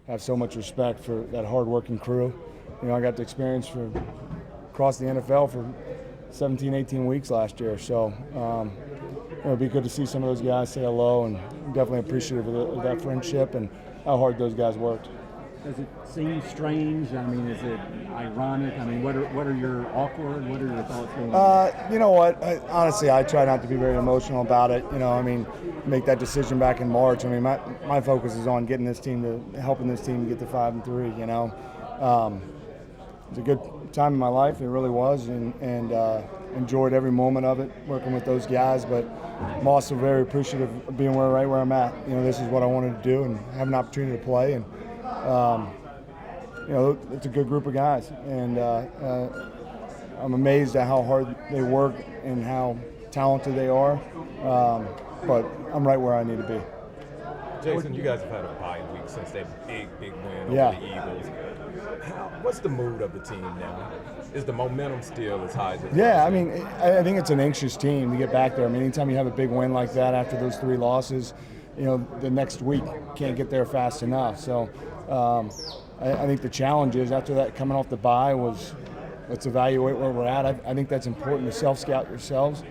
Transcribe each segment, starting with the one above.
have so much respect for that hard-working crew. I got the experience across the NFL for 17, 18 weeks last year. So it'd be good to see some of those guys say hello, and definitely appreciative of that friendship and how hard those guys worked. Does it seem strange? I mean, is it ironic? I mean, what are your awkward? What are your thoughts going on? You know what? Honestly, I try not to be very emotional about it. Make that decision back in March. My focus is on helping this team get to 5-3. It's a good time in my life. It really was, and enjoyed every moment of it working with those guys. But I'm also very appreciative of being right where I'm at. This is what I wanted to do and have an opportunity to play. And it's a good group of guys, and I'm amazed at how hard they work and how talented they are. But I'm right where I need to be. Jason, you guys have had a bye week since that big win over Yeah. the Eagles. What's the mood of the team now? Is the momentum still as high as it was? Yeah, I think it's an anxious team to get back there. Anytime you have a big win like that after those 3 losses, the next week can't get there fast enough. So I think the challenge is after that coming off the bye was let's evaluate where we're at. I think that's important to self-scout yourselves.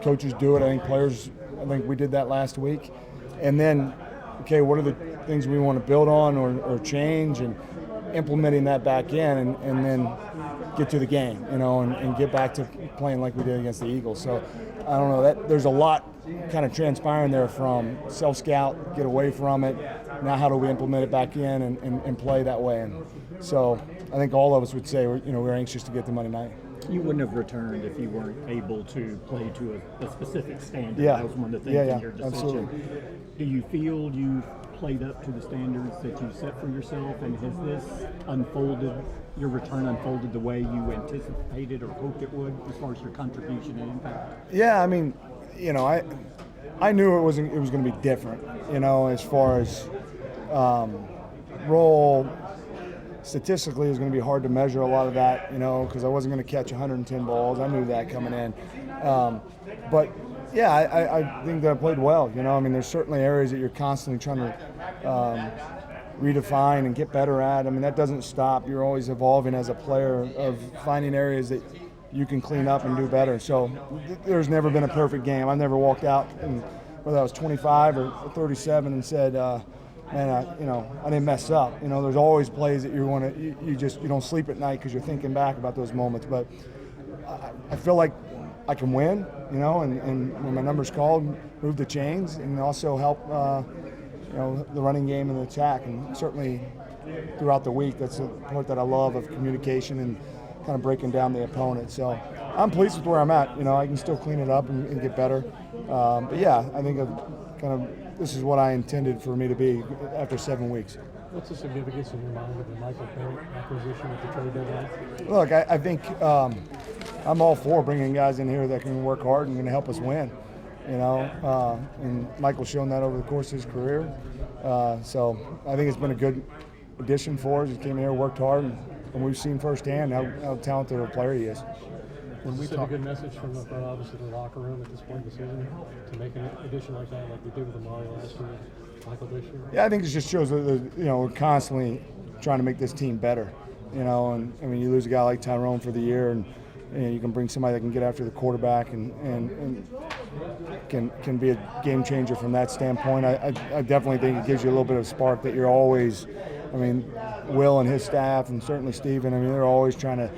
Coaches do it. I think we did that last week. And then, okay, what are the things we want to build on or change, and implementing that back in and then get to the game, and get back to playing like we did against the Eagles. So I don't know, there's a lot kind of transpiring there from self-scout, get away from it. Now how do we implement it back in and play that way? And so I think all of us would say we're anxious to get to Monday night. You wouldn't have returned if you weren't able to play to a specific standard. Yeah. That was one of the things in your decision. Absolutely. Do you feel you've played up to the standards that you set for yourself, and has your return unfolded the way you anticipated or hoped it would as far as your contribution and impact? Yeah, I knew it was going to be different, as far as role. Statistically, it was going to be hard to measure a lot of that, because I wasn't going to catch 110 balls. I knew that coming in. But, yeah, I think that I played well. There's certainly areas that you're constantly trying to redefine and get better at. That doesn't stop. You're always evolving as a player of finding areas that you can clean up and do better. So there's never been a perfect game. I never walked out, whether I was 25 or 37, and said, I didn't mess up. There's always plays that you don't sleep at night because you're thinking back about those moments. But I feel like I can win, and when my number's called, move the chains, and also help, the running game and the attack. And certainly throughout the week, that's the part that I love of communication and kind of breaking down the opponent. So I'm pleased with where I'm at. I can still clean it up and get better. But yeah, I think this is what I intended for me to be after 7 weeks. What's the significance in your mind of the Michael Bennett acquisition at the trade deadline? Look, I think I'm all for bringing guys in here that can work hard and going to help us win. And Michael's shown that over the course of his career. So I think it's been a good addition for us. He came here, worked hard, and we've seen firsthand how talented a player he is. When we talk, a good message from the front office to the locker room at this point in the season to make an addition like that, like we did with Amari last year, Michael this year? Yeah, I think it just shows that we're constantly trying to make this team better. And you lose a guy like Tyrone for the year, and you can bring somebody that can get after the quarterback and can be a game changer from that standpoint. I definitely think it gives you a little bit of spark that you're always. Will and his staff, and certainly Steven, they're always trying to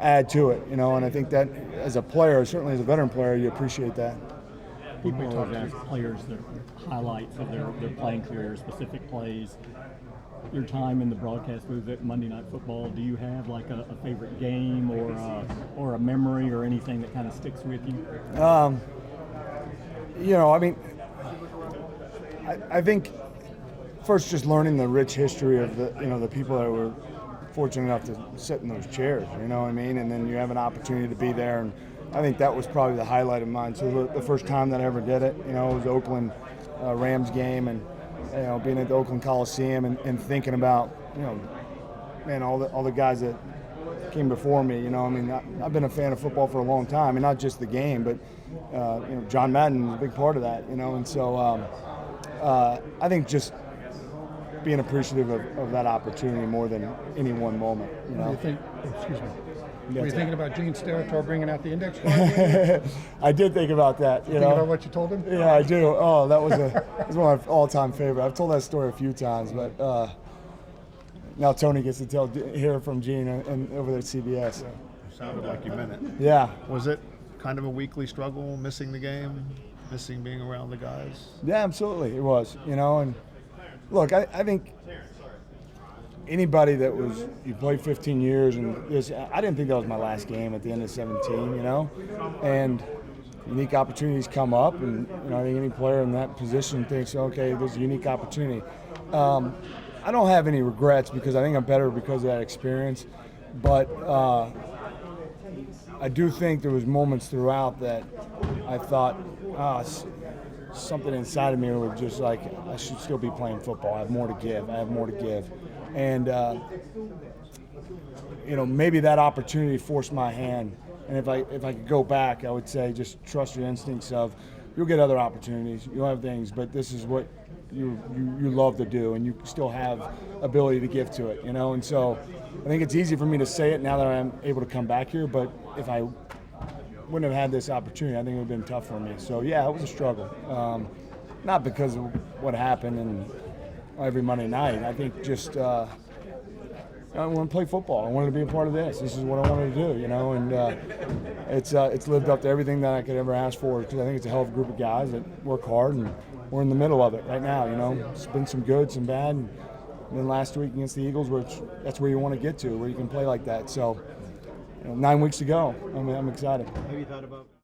add to it, and I think that as a player, certainly as a veteran player, you appreciate that. People always ask players their highlights of their playing career, specific plays. Your time in the broadcast booth at Monday Night Football, do you have like a favorite game or a memory or anything that kind of sticks with you? I think first just learning the rich history of the people that were fortunate enough to sit in those chairs, and then you have an opportunity to be there, and I think that was probably the highlight of mine. So the first time that I ever did it, it was the Oakland Rams game, and being at the Oakland Coliseum and thinking about all the guys that came before me. I've been a fan of football for a long time, and not just the game, but John Madden is a big part of that. And so I think just being appreciative of that opportunity more than any one moment. You What do know. you think? Excuse me. Were you That's it. thinking about Gene Steratore bringing out the index card? I did think about that. You Think know. about what you told him? Yeah, I do. Oh, that was one of my all-time favorite. I've told that story a few times, but now Tony gets to hear from Gene and over there at CBS. Sounded like you meant it. Yeah, Was it kind of a weekly struggle, missing the game, missing being around the guys? yeah, absolutely, it was. You know, and look, I think anybody that you played 15 years and I didn't think that was my last game at the end of 17. You know, and unique opportunities come up, and you know, I think any player in that position thinks, okay, there's a unique opportunity. I don't have any regrets because I think I'm better because of that experience, but I do think there was moments throughout that I thought, something inside of me was just like, I should still be playing football. I have more to give. And you know, maybe that opportunity forced my hand. And if I could go back, I would say just trust your instincts of you'll get other opportunities, you'll have things, but this is what you love to do, and you still have ability to give to it, you know. And so I think it's easy for me to say it now that I'm able to come back here, but if I wouldn't have had this opportunity, I think it would have been tough for me. So yeah, it was a struggle. Not because of what happened and every Monday night. I think just I want to play football. I wanted to be a part of this. This is what I wanted to do, you know. And it's lived up to everything that I could ever ask for, because I think it's a hell of a group of guys that work hard, and we're in the middle of it right now. You know, it's been some good, some bad, and then last week against the Eagles, that's where you want to get to, where you can play like that. So, you know, 9 weeks to go. I'm excited. Have you thought about